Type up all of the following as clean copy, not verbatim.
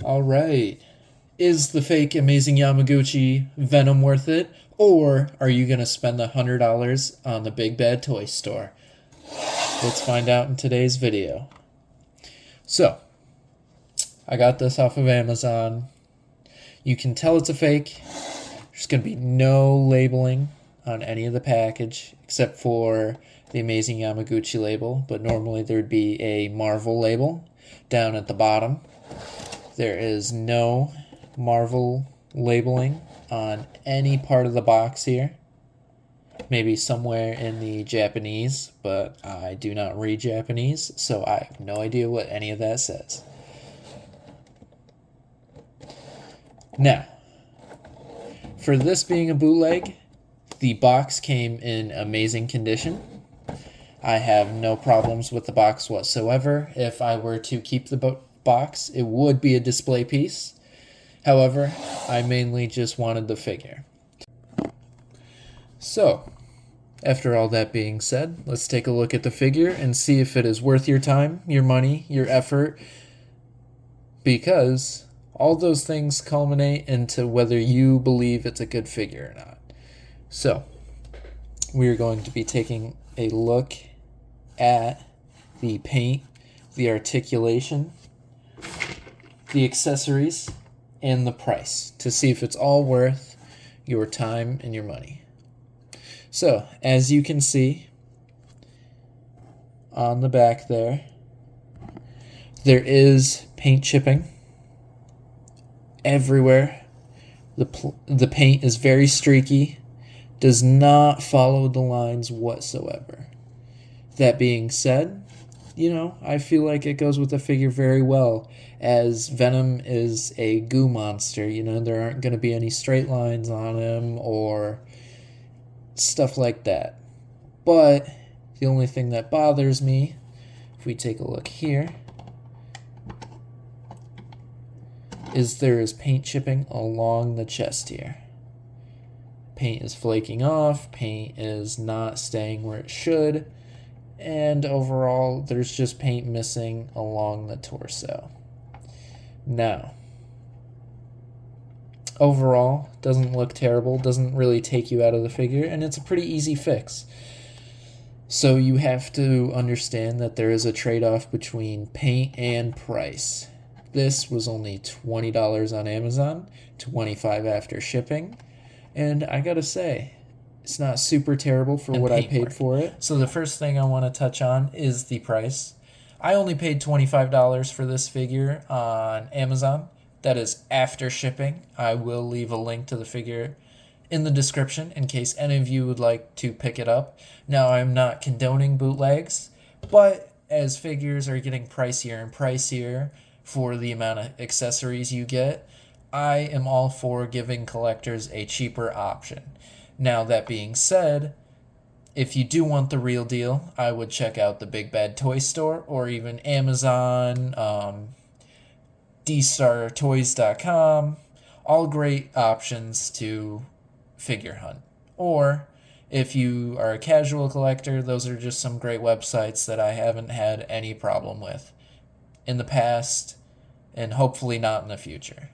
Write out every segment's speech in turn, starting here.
All right. Is the fake Amazing Yamaguchi Venom worth it? Or are you going to spend the $100 on the Big Bad Toy Store? Let's find out in today's video. So, I got this off of Amazon. You can tell it's a fake. There's going to be no labeling on any of the package except for the Amazing Yamaguchi label, but normally there'd be a Marvel label down at the bottom. There is no Marvel labeling on any part of the box here. Maybe somewhere in the Japanese, but I do not read Japanese, so I have no idea what any of that says. Now, for this being a bootleg, the box came in amazing condition. I have no problems with the box whatsoever. If I were to keep the box, it would be a display piece. However, I mainly just wanted the figure. So, after all that being said, let's take a look at the figure and see if it is worth your time, your money, your effort, because all those things culminate into whether you believe it's a good figure or not. So, we are going to be taking a look at the paint, the articulation, the accessories, and the price to see if it's all worth your time and your money. So, as you can see on the back there is paint chipping everywhere. The paint is very streaky, does not follow the lines whatsoever. That being said, I feel like it goes with the figure very well, as Venom is a goo monster. There aren't going to be any straight lines on him or stuff like that. But the only thing that bothers me, if we take a look here, is there is paint chipping along the chest here. Paint is flaking off, paint is not staying where it should, and overall there's just paint missing along the torso. Now, overall, doesn't look terrible, doesn't really take you out of the figure, and it's a pretty easy fix. So you have to understand that there is a trade-off between paint and price. This was only $20 on Amazon, $25 after shipping, and I gotta say, it's not super terrible for what I paid for it. So the first thing I want to touch on is the price. I only paid $25 for this figure on Amazon. That is after shipping. I will leave a link to the figure in the description in case any of you would like to pick it up. Now, I'm not condoning bootlegs, but as figures are getting pricier and pricier for the amount of accessories you get, I am all for giving collectors a cheaper option. Now, that being said, if you do want the real deal, I would check out the Big Bad Toy Store or even Amazon, dstartoys.com, all great options to figure hunt. Or if you are a casual collector, those are just some great websites that I haven't had any problem with in the past and hopefully not in the future.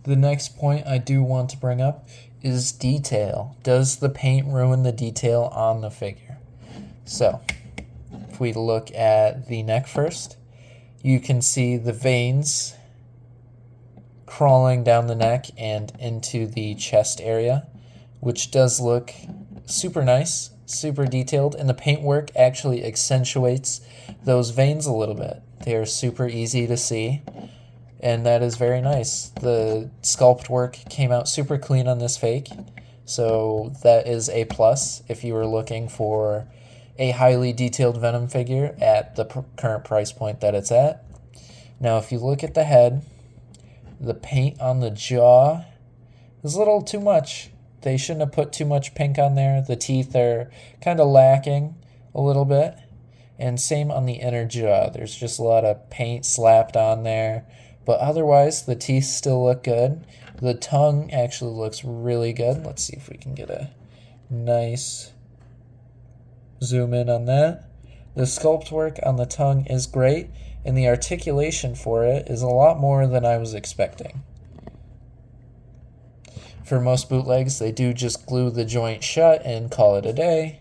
The next point I do want to bring up is detail. Does the paint ruin the detail on the figure? So, if we look at the neck first, you can see the veins crawling down the neck and into the chest area, which does look super nice, super detailed, and the paintwork actually accentuates those veins a little bit. They are super easy to see, and that is very nice. The sculpt work came out super clean on this fake, so that is a plus if you were looking for a highly detailed Venom figure at the current price point that it's at. Now, if you look at the head, the paint on the jaw is a little too much. They shouldn't have put too much pink on there. The teeth are kind of lacking a little bit. And same on the inner jaw. There's just a lot of paint slapped on there. But otherwise, the teeth still look good. The tongue actually looks really good. Let's see if we can get a nice zoom in on that. The sculpt work on the tongue is great, and the articulation for it is a lot more than I was expecting. For most bootlegs, they do just glue the joint shut and call it a day.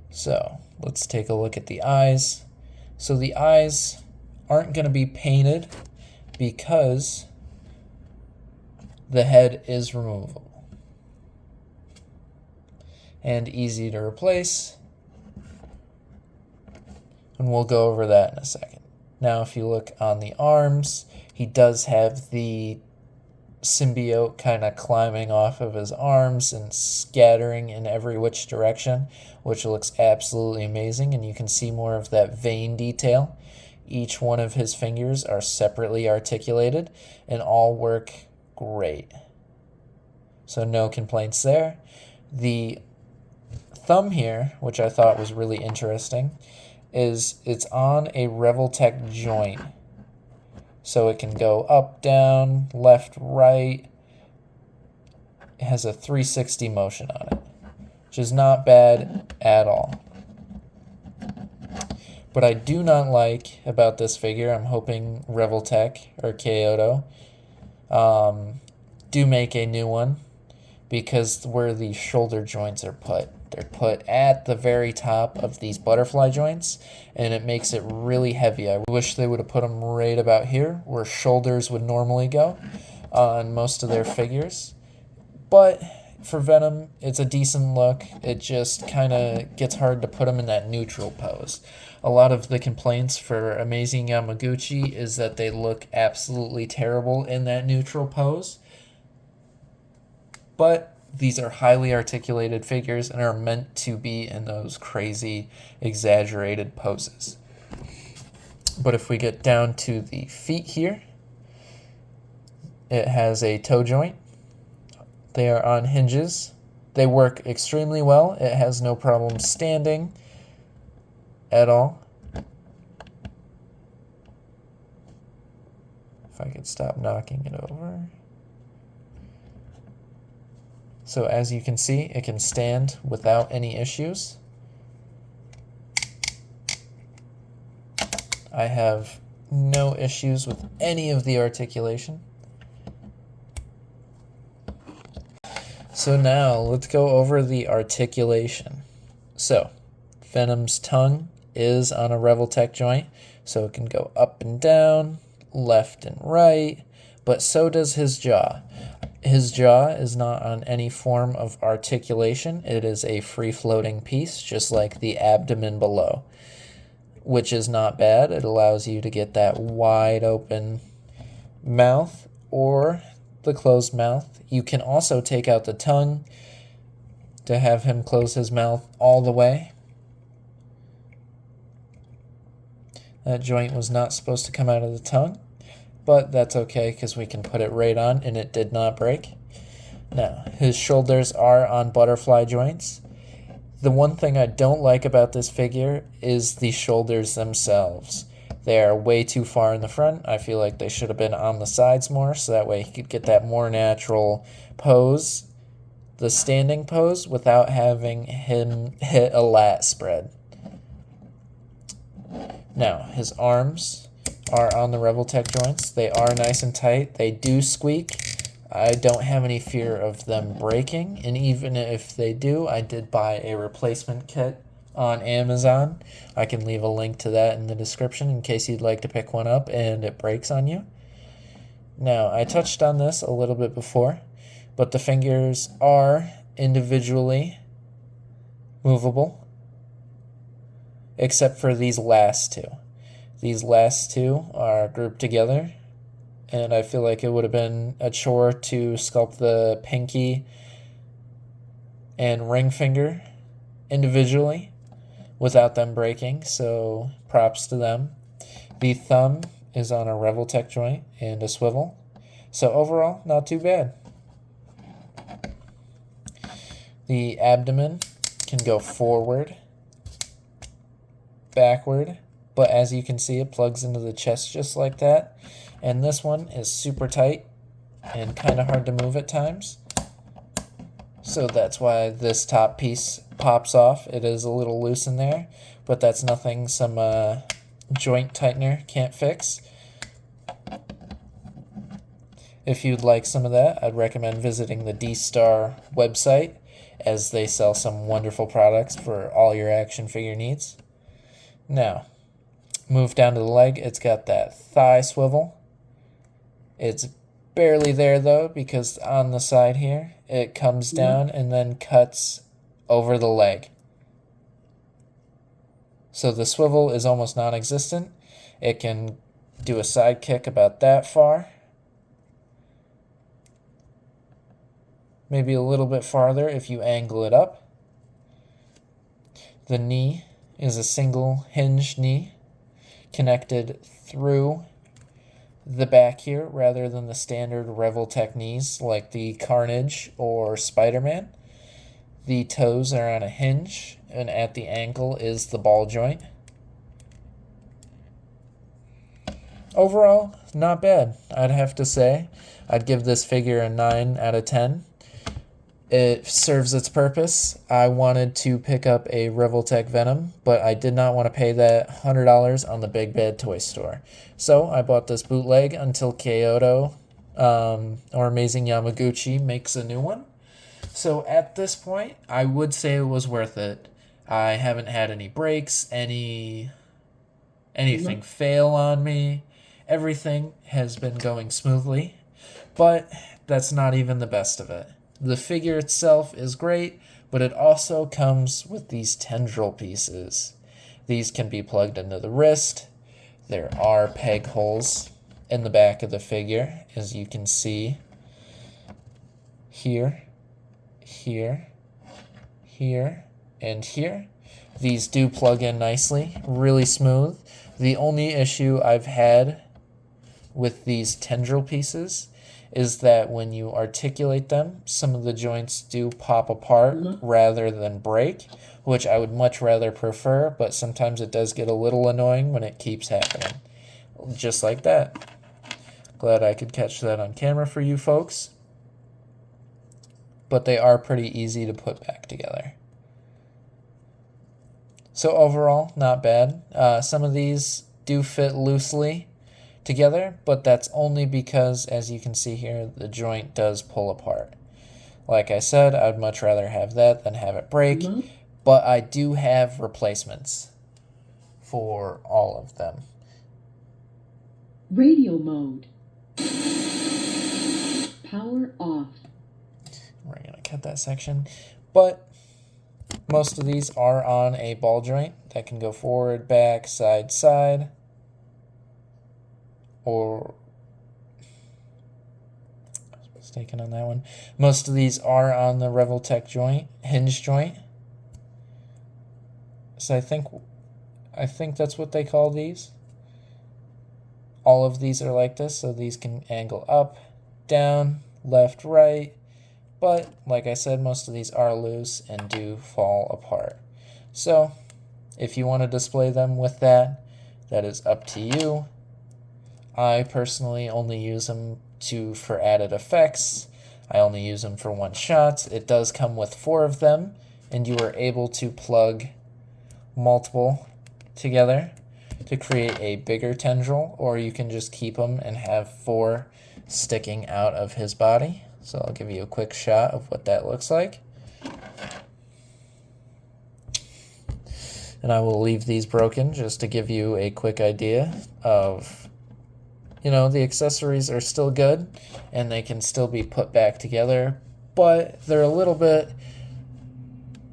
So let's take a look at the eyes. So the eyes aren't going to be painted because the head is removable and easy to replace. And we'll go over that in a second. Now, if you look on the arms, he does have the symbiote kind of climbing off of his arms and scattering in every which direction, which looks absolutely amazing. And you can see more of that vein detail. Each one of his fingers are separately articulated and all work great. So no complaints there. The thumb here, which I thought was really interesting, is it's on a revoltech joint. So it can go up, down, left, right. It has a 360 motion on it, which is not bad at all. What I do not like about this figure, I'm hoping Revoltech or Kyoto do make a new one, because where the shoulder joints are put, they're put at the very top of these butterfly joints, and it makes it really heavy. I wish they would have put them right about here, where shoulders would normally go on most of their figures. But for Venom, it's a decent look. It just kind of gets hard to put them in that neutral pose. A lot of the complaints for Amazing Yamaguchi is that they look absolutely terrible in that neutral pose. But these are highly articulated figures and are meant to be in those crazy, exaggerated poses. But if we get down to the feet here, it has a toe joint. They are on hinges. They work extremely well. It has no problem standing at all. If I could stop knocking it over. So as you can see, it can stand without any issues. I have no issues with any of the articulation. So now let's go over the articulation. So Venom's tongue is on a Revoltech joint, so it can go up and down, left and right, but so does his jaw. His jaw is not on any form of articulation. It is a free-floating piece, just like the abdomen below, which is not bad. It allows you to get that wide open mouth or the closed mouth. You can also take out the tongue to have him close his mouth all the way. That joint was not supposed to come out of the tongue, but that's okay because we can put it right on and it did not break. Now, his shoulders are on butterfly joints. The one thing I don't like about this figure is the shoulders themselves. They are way too far in the front. I feel like they should have been on the sides more, so that way he could get that more natural pose, the standing pose, without having him hit a lat spread. Now, his arms are on the Revoltech joints. They are nice and tight. They do squeak. I don't have any fear of them breaking, and even if they do, I did buy a replacement kit on Amazon. I can leave a link to that in the description in case you'd like to pick one up and it breaks on you. Now, I touched on this a little bit before, but the fingers are individually movable, except for these last two. These last two are grouped together, and I feel like it would have been a chore to sculpt the pinky and ring finger individually without them breaking, so props to them. The thumb is on a Revoltech joint and a swivel, so overall, not too bad. The abdomen can go forward, backward, but as you can see, it plugs into the chest just like that. And this one is super tight and kind of hard to move at times. So that's why this top piece pops off. It is a little loose in there, but that's nothing some joint tightener can't fix. If you'd like some of that, I'd recommend visiting the D-Star website, as they sell some wonderful products for all your action figure needs. Now, move down to the leg. It's got that thigh swivel. It's barely there though, because on the side here, it comes down and then cuts over the leg. So the swivel is almost non-existent. It can do a side kick about that far. Maybe a little bit farther if you angle it up. The knee is a single hinge knee connected through the back here rather than the standard revoltech knees like the Carnage or Spider-Man. The toes are on a hinge, and at the ankle is the ball joint. Overall, not bad, I'd have to say. I'd give this figure a 9 out of 10. It serves its purpose. I wanted to pick up a Revoltech Venom, but I did not want to pay that $100 on the Big Bad Toy Store. So I bought this bootleg until Kyoto or Amazing Yamaguchi makes a new one. So at this point, I would say it was worth it. I haven't had any breaks, anything fail on me. Everything has been going smoothly, but that's not even the best of it. The figure itself is great, but it also comes with these tendril pieces. These can be plugged into the wrist. There are peg holes in the back of the figure, as you can see here, here, here, and here. These do plug in nicely, really smooth. The only issue I've had with these tendril pieces is that when you articulate them, some of the joints do pop apart rather than break, which I would much rather prefer, but sometimes it does get a little annoying when it keeps happening. Just like that. Glad I could catch that on camera for you folks. But they are pretty easy to put back together. So overall, not bad. Some of these do fit loosely together, but that's only because, as you can see here, the joint does pull apart. Like I said, I'd much rather have that than have it break, but I do have replacements for all of them. Radio mode. Power off. We're going to cut that section, but most of these are on a ball joint that can go forward, back, side, side. Or I was mistaken on that one. Most of these are on the Revoltech joint, hinge joint. So I think that's what they call these. All of these are like this, so these can angle up, down, left, right. But like I said, most of these are loose and do fall apart. So if you want to display them with that, that is up to you. I personally only use them for added effects. I only use them for one shots. It does come with 4 of them, and you are able to plug multiple together to create a bigger tendril, or you can just keep them and have 4 sticking out of his body. So I'll give you a quick shot of what that looks like. And I will leave these broken just to give you a quick idea of, the accessories are still good and they can still be put back together, but they're a little bit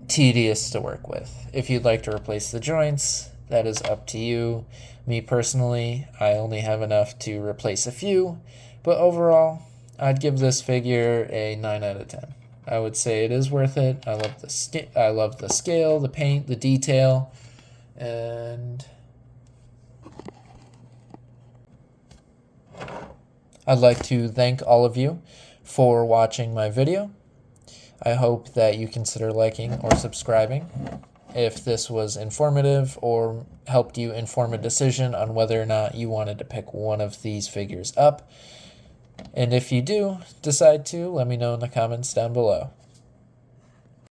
tedious to work with. If you'd like to replace the joints, that is up to you. Me personally, I only have enough to replace a few, but overall, I'd give this figure a 9 out of 10. I would say it is worth it. I love the scale, the paint, the detail, and I'd like to thank all of you for watching my video. I hope that you consider liking or subscribing if this was informative or helped you inform a decision on whether or not you wanted to pick one of these figures up. And if you do decide to, let me know in the comments down below.